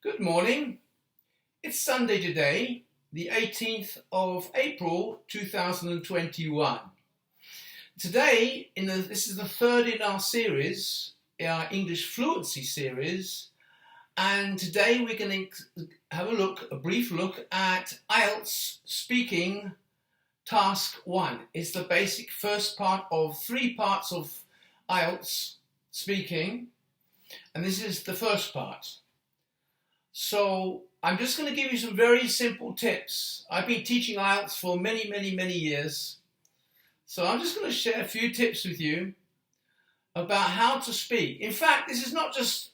Good morning. It's Sunday today, the 18th of April 2021. Today, this is the third in our series, our English fluency series, and today we're going to have a brief look at IELTS speaking task 1. It's the basic first part of 3 parts of IELTS speaking, and this is the first part. So I'm just going to give you some very simple tips. I've been teaching IELTS for many years. So I'm just going to share a few tips with you about how to speak. In fact, this is not just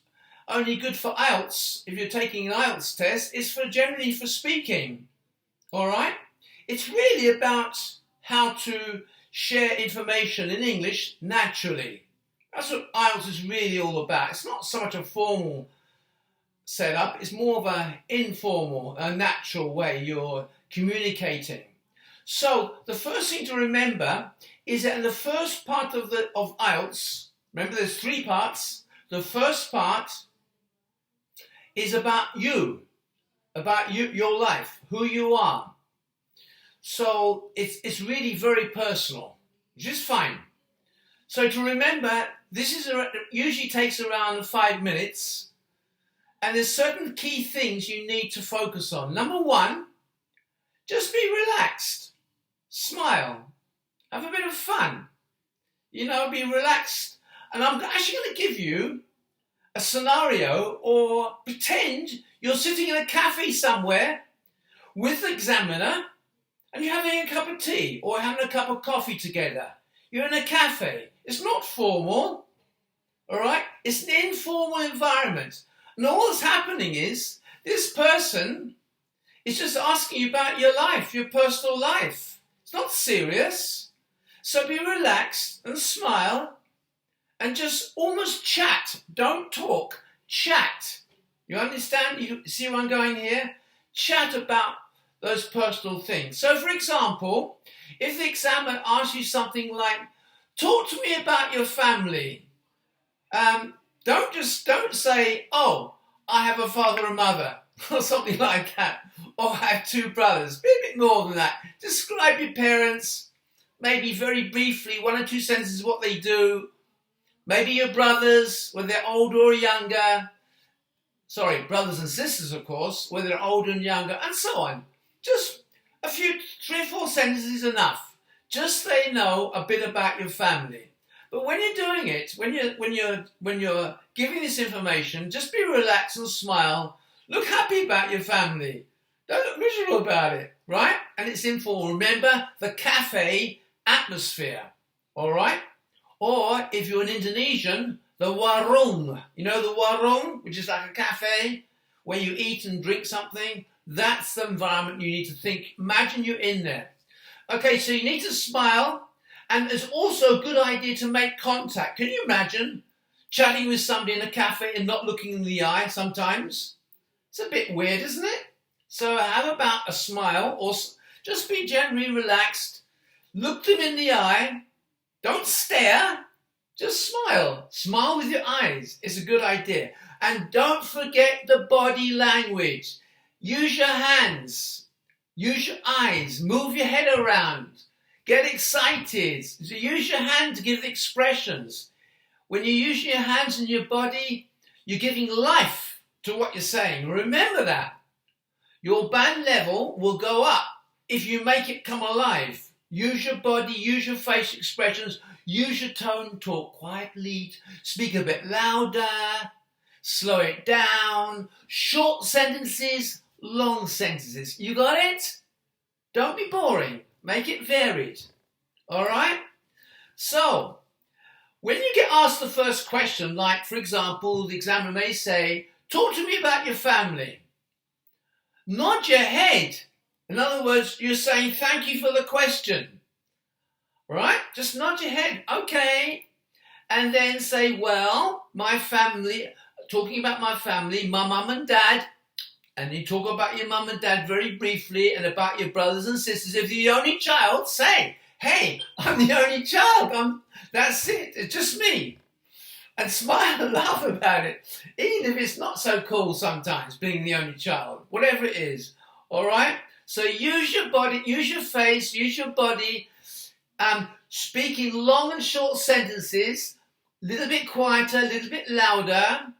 only good for IELTS, if you're taking an IELTS test, it's generally for speaking. All right? It's really about how to share information in English naturally. That's what IELTS is really all about. It's not so much a formal setup, it's more of an informal, a natural way you're communicating. So the first thing to remember is that in the first part of IELTS, remember there's 3 parts. The first part is about you, your life, who you are. So it's really very personal, which is fine. So to remember, this usually takes around 5 minutes. And there's certain key things you need to focus on. Number 1, just be relaxed. Smile. Have a bit of fun. Be relaxed. And I'm actually going to give you a scenario, or pretend you're sitting in a cafe somewhere with the examiner and you're having a cup of tea or having a cup of coffee together. You're in a cafe. It's not formal. All right? It's an informal environment. And all that's happening is this person is just asking you about your life, your personal life. It's not serious. So be relaxed and smile and just almost chat. Don't talk. Chat. You understand? You see where I'm going here? Chat about those personal things. So, for example, if the examiner asks you something like, talk to me about your family. Don't say, oh, I have a father and mother, or something like that. Or I have 2 brothers. Be a bit more than that. Describe your parents, maybe very briefly, 1 or 2 sentences what they do. Maybe your brothers, whether they're older or younger. Sorry, brothers and sisters, of course, whether they're older and younger, and so on. Just a few, 3 or 4 sentences is enough. Just so they know a bit about your family. But when you're doing it, when you're giving this information, just be relaxed and smile. Look happy about your family. Don't look miserable about it, right? And it's informal. Remember the cafe atmosphere, all right? Or if you're an Indonesian, the warung. You know the warung, which is like a cafe where you eat and drink something. That's the environment you need to think. Imagine you're in there. Okay, so you need to smile. And it's also a good idea to make contact. Can you imagine chatting with somebody in a cafe and not looking in the eye sometimes? It's a bit weird, isn't it? So how about a smile, or just be generally relaxed. Look them in the eye. Don't stare. Just smile. Smile with your eyes. It's a good idea. And don't forget the body language. Use your hands. Use your eyes. Move your head around. Get excited. So use your hand to give expressions. When you use your hands and your body, you're giving life to what you're saying. Remember that. Your band level will go up if you make it come alive. Use your body, use your face expressions, use your tone, talk quietly, speak a bit louder, slow it down, short sentences, long sentences. You got it? Don't be boring. Make it varied. All right? So, when you get asked the first question, like, for example, the examiner may say, talk to me about your family. Nod your head. In other words, you're saying, thank you for the question. Right? Just nod your head. Okay. And then say, well, my family, talking about my family, my mum and dad. And you talk about your mum and dad very briefly and about your brothers and sisters. If you're the only child, say, hey, I'm the only child. That's it. It's just me. and smile and laugh about it, even if it's not so cool sometimes, being the only child, whatever it is, all right? So use your body, use your face, use your body, speaking long and short sentences, a little bit quieter, a little bit louder.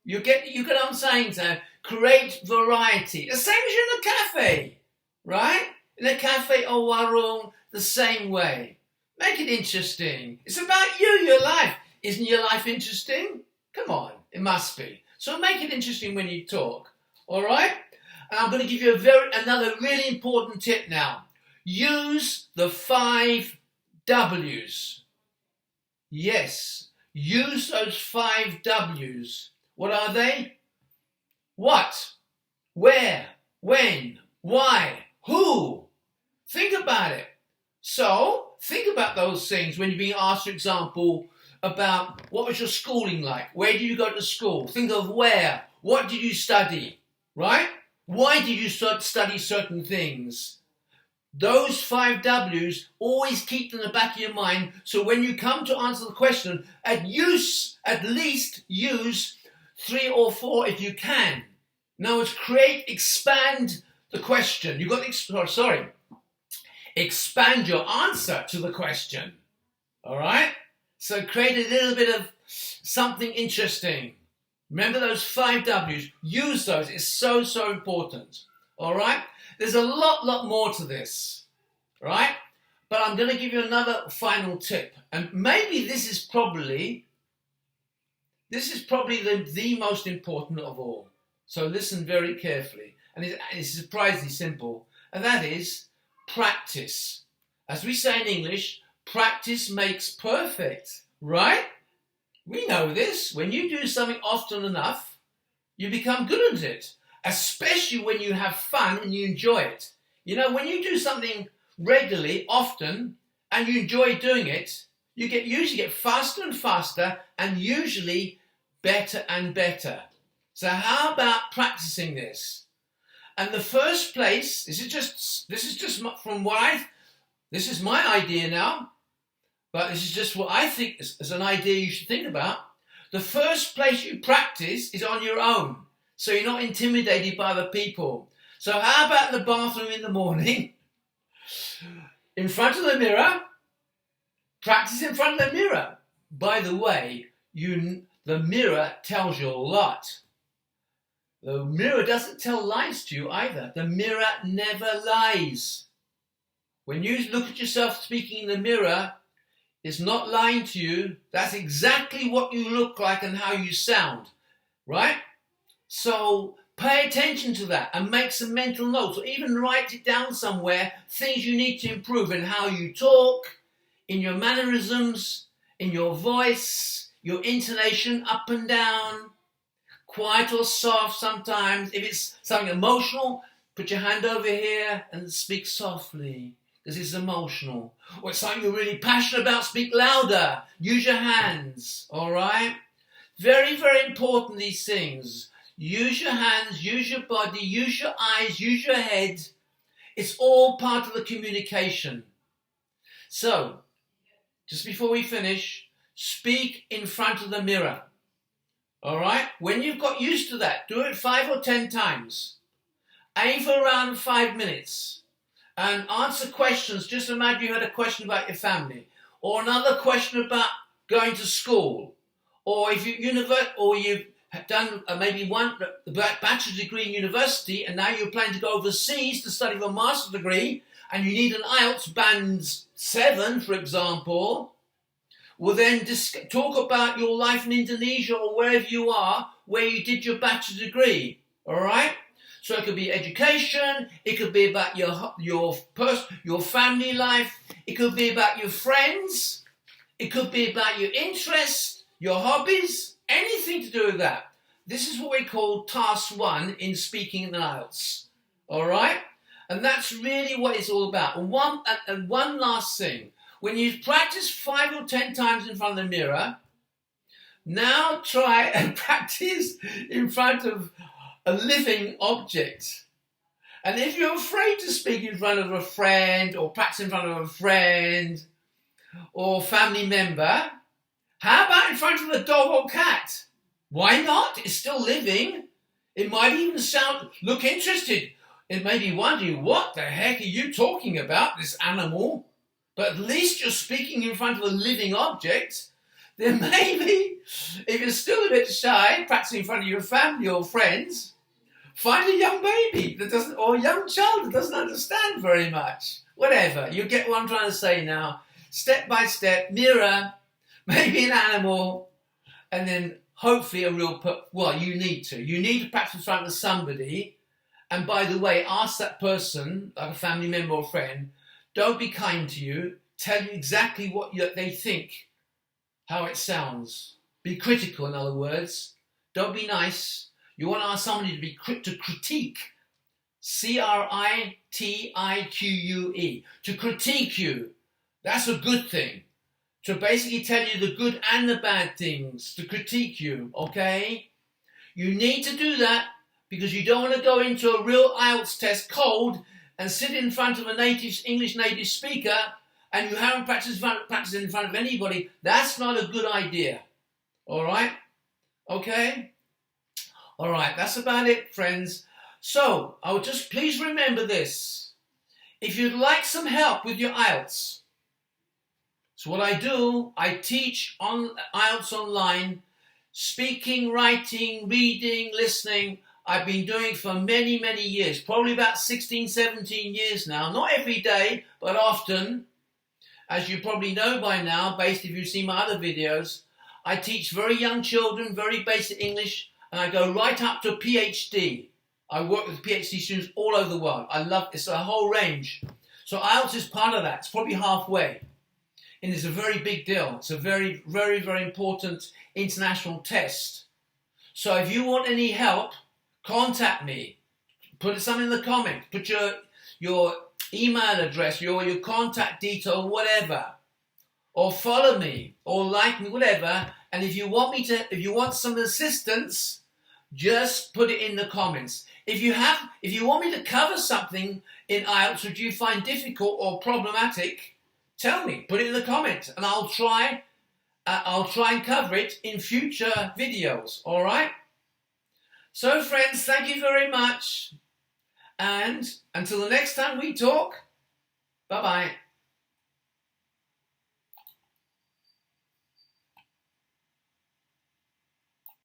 You get what I'm saying, so create variety. The same as you're in a cafe, right? In a cafe or warung, the same way. Make it interesting. It's about you, your life. Isn't your life interesting? Come on, it must be. So make it interesting when you talk, all right? And I'm going to give you another really important tip now. Use the 5 W's. Yes, use those 5 W's. What are they? What? Where? When? Why? Who? Think about it. So, think about those things when you're being asked, for example, about what was your schooling like? Where did you go to school? Think of where. What did you study? Right? Why did you study certain things? Those 5 W's, always keep them in the back of your mind, so when you come to answer the question, at least use 3 or 4 if you can. In other words, expand the question. You've got to, expand your answer to the question. All right? So create a little bit of something interesting. Remember those 5 W's. Use those. It's so, so important. All right? There's a lot more to this. Right? But I'm going to give you another final tip. And maybe this is probably the most important of all. So listen very carefully. And it's surprisingly simple. And that is practice. As we say in English, practice makes perfect. Right? We know this. When you do something often enough, you become good at it. Especially when you have fun and you enjoy it. You know, when you do something regularly, often, and you enjoy doing it, you usually get faster and faster and usually better and better. So how about practicing this? And the first place, this is just from this is my idea now, but this is just what I think is an idea you should think about. The first place you practice is on your own, so you're not intimidated by other people. So how about in the bathroom in the morning, in front of the mirror, practice in front of the mirror. By the way, the mirror tells you a lot. The mirror doesn't tell lies to you either. The mirror never lies. When you look at yourself speaking in the mirror, it's not lying to you. That's exactly what you look like and how you sound, right? So pay attention to that and make some mental notes, or even write it down somewhere, things you need to improve in how you talk, in your mannerisms, in your voice, your intonation up and down, quiet or soft sometimes. If it's something emotional, put your hand over here and speak softly, because it's emotional. Or it's something you're really passionate about, speak louder. Use your hands, all right? Very, very important, these things. Use your hands, use your body, use your eyes, use your head. It's all part of the communication. So, just before we finish, speak in front of the mirror. All right? When you've got used to that, do it 5 or 10 times. Aim for around 5 minutes. And answer questions. Just imagine you had a question about your family, or another question about going to school, or if you've done maybe one bachelor's degree in university, and now you're planning to go overseas to study for a master's degree, and you need an IELTS band 7, for example. Well, then talk about your life in Indonesia or wherever you are, where you did your bachelor's degree. All right. So it could be education, it could be about your family life, it could be about your friends, it could be about your interests, your hobbies, anything to do with that. This is what we call task 1 in speaking in IELTS. All right? And that's really what it's all about. And one last thing. When you practice 5 or 10 times in front of the mirror, now try and practice in front of a living object. And if you're afraid to speak in front of a friend, or practice in front of a friend or family member, How about in front of a dog or cat? Why not? It's still living. It might even look interested. It may be wondering, what the heck are you talking about, this animal? But at least you're speaking in front of a living object. Then maybe, if you're still a bit shy, perhaps in front of your family or friends, find a young baby that doesn't, or a young child that doesn't understand very much. Whatever. You get what I'm trying to say now. Step by step, mirror, maybe an animal, and then hopefully a real, you need to. You need to practice in front of somebody. And by the way, ask that person, like a family member or friend, don't be kind to you. Tell you exactly what they think, how it sounds. Be critical, in other words. Don't be nice. You want to ask somebody to critique. C-R-I-T-I-Q-U-E. To critique you. That's a good thing. To basically tell you the good and the bad things. To critique you, okay? You need to do that because you don't want to go into a real IELTS test cold and sit in front of a English native speaker and you haven't practiced in front of anybody. That's not a good idea. All right? Okay? All right, that's about it, friends. So, I would just please remember this. If you'd like some help with your IELTS, so what I do, I teach on IELTS online, speaking, writing, reading, listening. I've been doing for many, many years, probably about 16, 17 years now. Not every day, but often. As you probably know by now, based if you've seen my other videos, I teach very young children, very basic English, and I go right up to a PhD. I work with PhD students all over the world. I love it's a whole range. So IELTS is part of that. It's probably halfway. And it's a very big deal. It's a very, very, very important international test. So if you want any help, contact me. Put something in the comment. Put your email address, your contact detail, whatever. Or follow me, or like me, whatever. And if you want some assistance, just put it in the comments. If you want me to cover something in IELTS which you find difficult or problematic, tell me. Put it in the comments, and I'll try and cover it in future videos. All right. So, friends, thank you very much, and until the next time we talk. Bye bye.